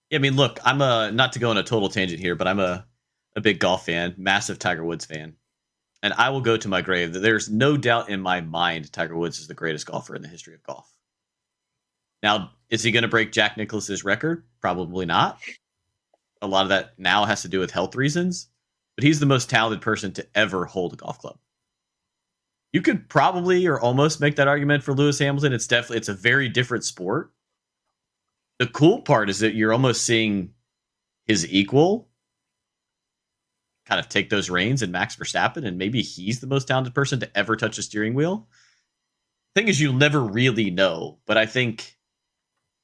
Speaker 2: Yeah, I mean, look, I'm not to go on a total tangent here, but I'm a big golf fan, massive Tiger Woods fan. And I will go to my grave that there's no doubt in my mind Tiger Woods is the greatest golfer in the history of golf. Now, is he going to break Jack Nicklaus's record? Probably not. A lot of that now has to do with health reasons, but he's the most talented person to ever hold a golf club. You could probably or almost make that argument for Lewis Hamilton. It's a very different sport. The cool part is that you're almost seeing his equal kind of take those reins in Max Verstappen, and maybe he's the most talented person to ever touch a steering wheel. Thing is, you'll never really know, but I think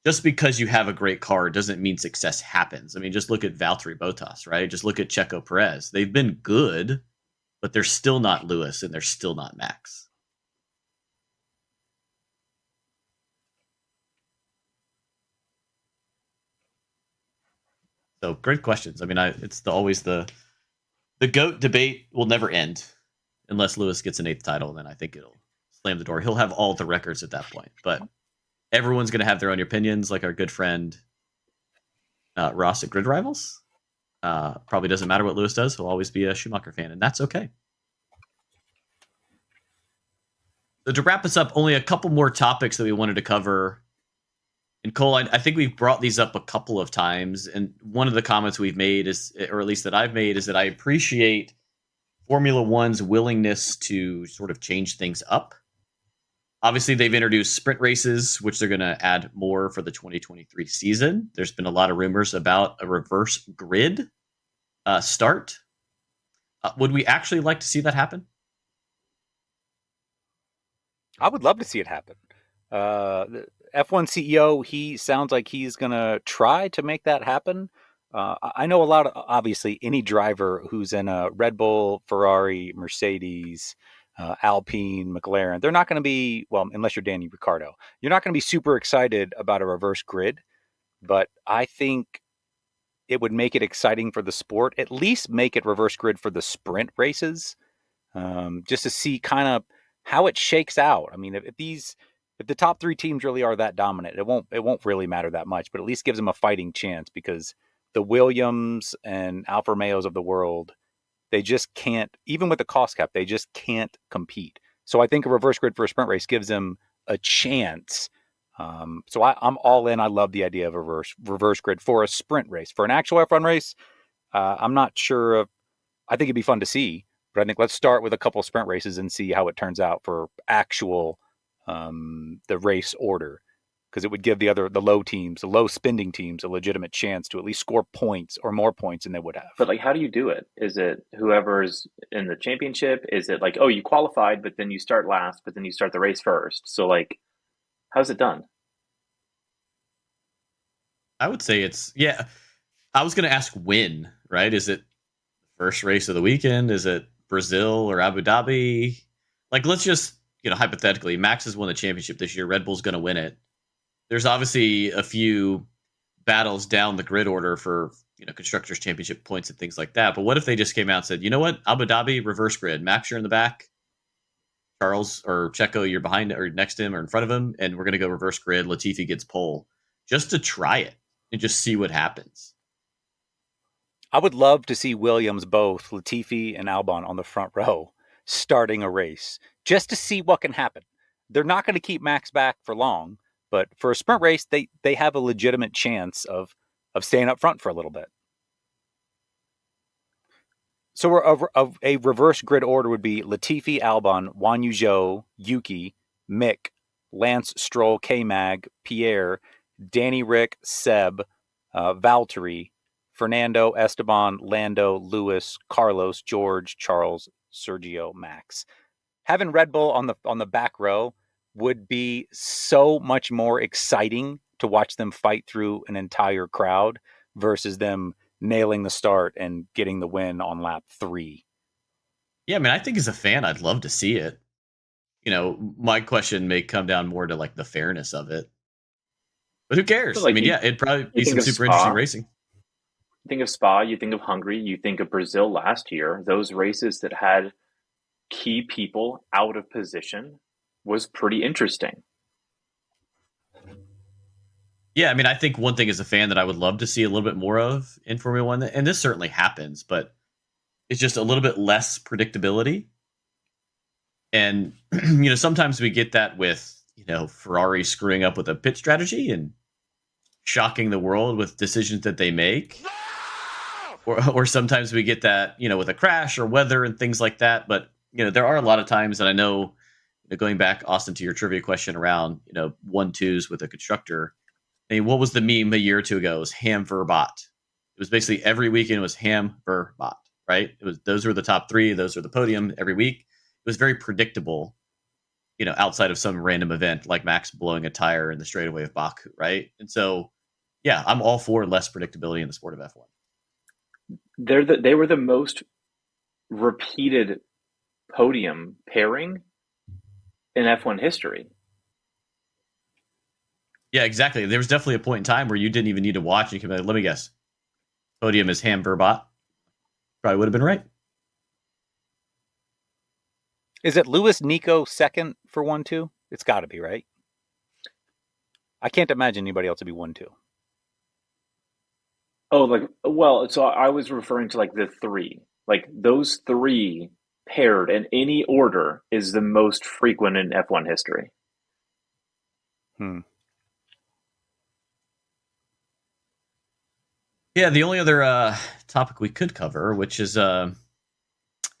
Speaker 2: just because you have a great car doesn't mean success happens. I mean, just look at Valtteri Bottas, right? Just look at Checo Perez. They've been good, but they're still not Lewis and they're still not Max. So great questions. I mean, it's always the GOAT debate will never end unless Lewis gets an 8th title. Then I think it'll slam the door. He'll have all the records at that point, but everyone's going to have their own opinions. Like our good friend Ross at Grid Rivals. Probably doesn't matter what Lewis does. He'll always be a Schumacher fan, and that's okay. So to wrap us up, only a couple more topics that we wanted to cover. And Cole, I think we've brought these up a couple of times, and one of the comments we've made is, or at least that I've made, is that I appreciate Formula One's willingness to sort of change things up. Obviously, they've introduced sprint races, which they're going to add more for the 2023 season. There's been a lot of rumors about a reverse grid start. Would we actually like to see that happen?
Speaker 3: I would love to see it happen. The F1 CEO, he sounds like he's going to try to make that happen. I know a lot of, obviously, any driver who's in a Red Bull, Ferrari, Mercedes, Alpine, McLaren, they're not going to be, well, unless you're Danny Ricciardo, you're not going to be super excited about a reverse grid. But I think it would make it exciting for the sport, at least make it reverse grid for the sprint races, just to see kind of how it shakes out. I mean, if the top 3 teams really are that dominant, it won't really matter that much, but at least gives them a fighting chance, because the Williams and Alfa Romeos of the world, they just can't, even with the cost cap, they just can't compete. So I think a reverse grid for a sprint race gives them a chance. So I'm all in. I love the idea of a reverse grid for a sprint race. For an actual F1 race, I'm not sure of I think it'd be fun to see. But I think let's start with a couple sprint races and see how it turns out for actual the race order, because it would give the low spending teams, a legitimate chance to at least score points or more points than they would have.
Speaker 4: But like, how do you do it? Is it whoever's in the championship? Is it like, oh, you qualified, but then you start last, but then you start the race first? So like, how's it done?
Speaker 2: I would say I was going to ask when, right? Is it first race of the weekend? Is it Brazil or Abu Dhabi? Like, let's just, hypothetically, Max has won the championship this year. Red Bull's going to win it. There's obviously a few battles down the grid order for, constructors championship points and things like that. But what if they just came out and said, you know what, Abu Dhabi, reverse grid. Max, you're in the back. Charles or Checo, you're behind or next to him or in front of him. And we're going to go reverse grid. Latifi gets pole just to try it and just see what happens.
Speaker 3: I would love to see Williams, both Latifi and Albon, on the front row starting a race just to see what can happen. They're not going to keep Max back for long, but for a sprint race, they have a legitimate chance of staying up front for a little bit. So a reverse grid order would be Latifi, Albon, Guan Yu Zhou, Yuki, Mick, Lance Stroll, K-Mag, Pierre, Danny Rick, Seb, Valtteri, Fernando, Esteban, Lando, Lewis, Carlos, George, Charles, Sergio, Max. Having Red Bull on the back row would be so much more exciting to watch them fight through an entire crowd versus them nailing the start and getting the win on lap 3.
Speaker 2: Yeah, I mean, I think as a fan, I'd love to see it. My question may come down more to like the fairness of it. But who cares?
Speaker 4: Like,
Speaker 2: it'd probably be some super interesting racing.
Speaker 4: You think of Spa, you think of Hungary, you think of Brazil last year. Those races that had key people out of position was pretty interesting.
Speaker 2: Yeah, I mean, I think one thing as a fan that I would love to see a little bit more of in Formula One, and this certainly happens, but it's just a little bit less predictability. And, sometimes we get that with, Ferrari screwing up with a pit strategy and shocking the world with decisions that they make. Or sometimes we get that, with a crash or weather and things like that. But, there are a lot of times that I know, going back, Austin, to your trivia question around, 1-2s with a constructor. I mean, what was the meme a year or two ago? It was Ham Verbot. It was basically every weekend was Ham Verbot, right? Those were the top 3. Those were the podium every week. It was very predictable, outside of some random event like Max blowing a tire in the straightaway of Baku, right? And so, yeah, I'm all for less predictability in the sport of F1.
Speaker 4: They were the most repeated podium pairing in F1 history.
Speaker 2: Yeah, exactly. There was definitely a point in time where you didn't even need to watch. You could be like, let me guess. Podium is Ham Verbot. Probably would have been right.
Speaker 3: Is it Lewis Nico second for 1-2? It's got to be, right? I can't imagine anybody else to be 1-2.
Speaker 4: Oh, so I was referring to like the 3. Like those 3 paired in any order is the most frequent in F1 history.
Speaker 2: Yeah, the only other topic we could cover, which has gotten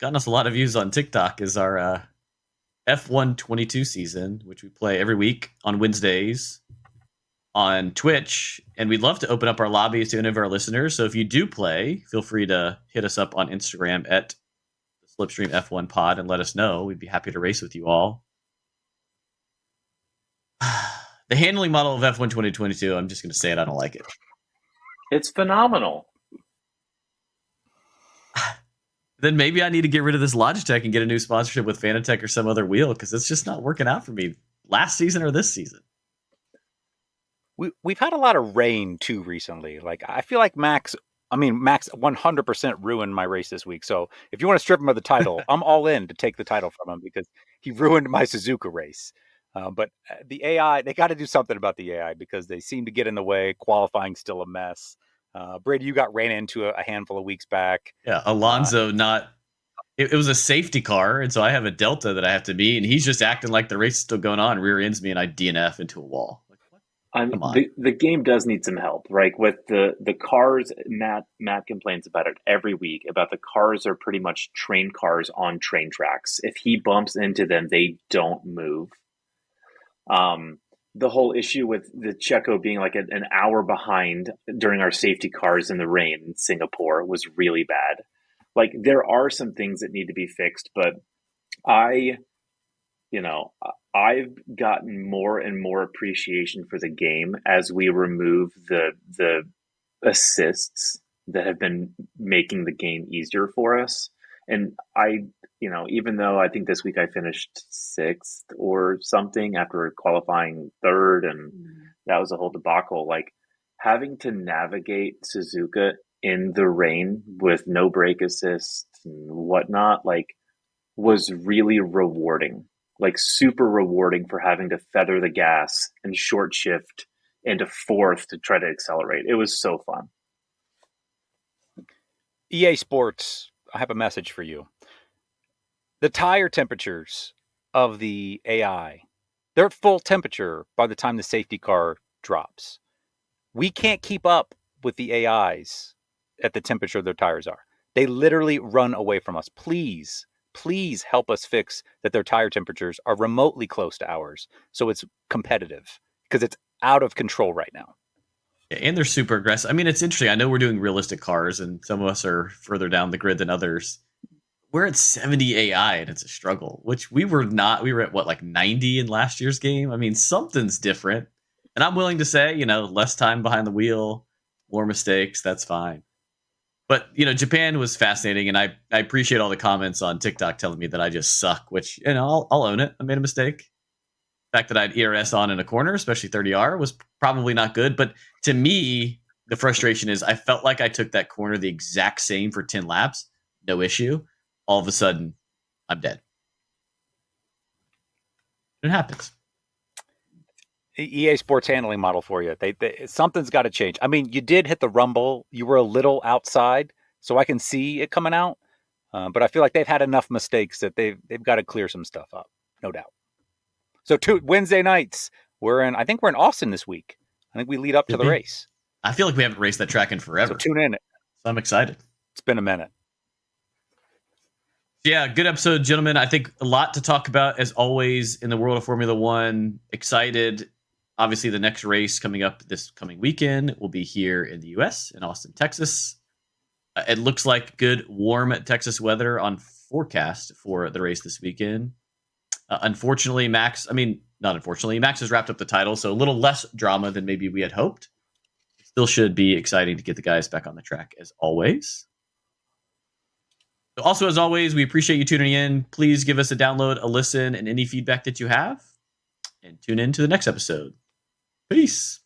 Speaker 2: us a lot of views on TikTok, is our F1 22 season, which we play every week on Wednesdays on Twitch. And we'd love to open up our lobbies to any of our listeners. So if you do play, feel free to hit us up on Instagram at Slipstream F1 Pod and let us know. We'd be happy to race with you all. The handling model of F1 2022, I'm just going to say it, I don't like it.
Speaker 4: It's phenomenal.
Speaker 2: Then maybe I need to get rid of this Logitech and get a new sponsorship with Fanatec or some other wheel, because it's just not working out for me last season or this season.
Speaker 3: We've had a lot of rain too recently. Like, I feel like Max 100% ruined my race this week. So if you want to strip him of the title, I'm all in to take the title from him because he ruined my Suzuka race. But the AI, they got to do something about the AI because they seem to get in the way. Qualifying still a mess. Brady, you got ran into a handful of weeks back.
Speaker 2: Yeah, Alonso it was a safety car, and so I have a Delta that I have to beat, and he's just acting like the race is still going on, rear ends me, and I DNF into a wall. Like, what?
Speaker 4: I mean,
Speaker 2: Come on.
Speaker 4: the game does need some help, right? With the cars, Matt complains about it every week about the cars are pretty much train cars on train tracks. If he bumps into them, they don't move. The whole issue with the Checo being like an hour behind during our safety cars in the rain in Singapore was really bad. Like there are some things that need to be fixed, but I, you know, I've gotten more and more appreciation for the game as we remove the assists that have been making the game easier for us. And even though I think this week I finished sixth or something after qualifying third, and that was a whole debacle, like having to navigate Suzuka in the rain with no brake assist and whatnot, like was really rewarding, like super rewarding for having to feather the gas and short shift into fourth to try to accelerate. It was so fun.
Speaker 3: EA Sports, I have a message for you. The tire temperatures of the AI, they're at full temperature by the time the safety car drops. We can't keep up with the AIs at the temperature their tires are. They literally run away from us. Please help us fix that their tire temperatures are remotely close to ours so it's competitive, because it's out of control right now.
Speaker 2: And they're super aggressive. I mean, it's interesting. I know we're doing realistic cars, and some of us are further down the grid than others. We're at 70 AI, and it's a struggle, which we were not. We were at, what, like 90 in last year's game? I mean, something's different. And I'm willing to say, less time behind the wheel, more mistakes, that's fine. But, Japan was fascinating, and I appreciate all the comments on TikTok telling me that I just suck, which, I'll own it. I made a mistake. The fact that I had ERS on in a corner, especially 30R, was probably not good. But to me, the frustration is I felt like I took that corner the exact same for 10 laps, no issue. All of a sudden, I'm dead. It happens.
Speaker 3: EA Sports handling model for you. Something's got to change. I mean, you did hit the rumble. You were a little outside, so I can see it coming out. But I feel like they've had enough mistakes that they've got to clear some stuff up, no doubt. So Wednesday nights, I think we're in Austin this week. I think we lead up to the race.
Speaker 2: I feel like we haven't raced that track in forever.
Speaker 3: So tune in.
Speaker 2: So I'm excited.
Speaker 3: It's been a minute.
Speaker 2: Yeah, good episode, gentlemen. I think a lot to talk about, as always, in the world of Formula One. Excited. Obviously, the next race coming up this coming weekend will be here in the U.S., in Austin, Texas. It looks like good, warm Texas weather on forecast for the race this weekend. Unfortunately, Max has wrapped up the title, so a little less drama than maybe we had hoped. Still should be exciting to get the guys back on the track, as always. Also, as always, we appreciate you tuning in. Please give us a download, a listen, and any feedback that you have. And tune in to the next episode. Peace.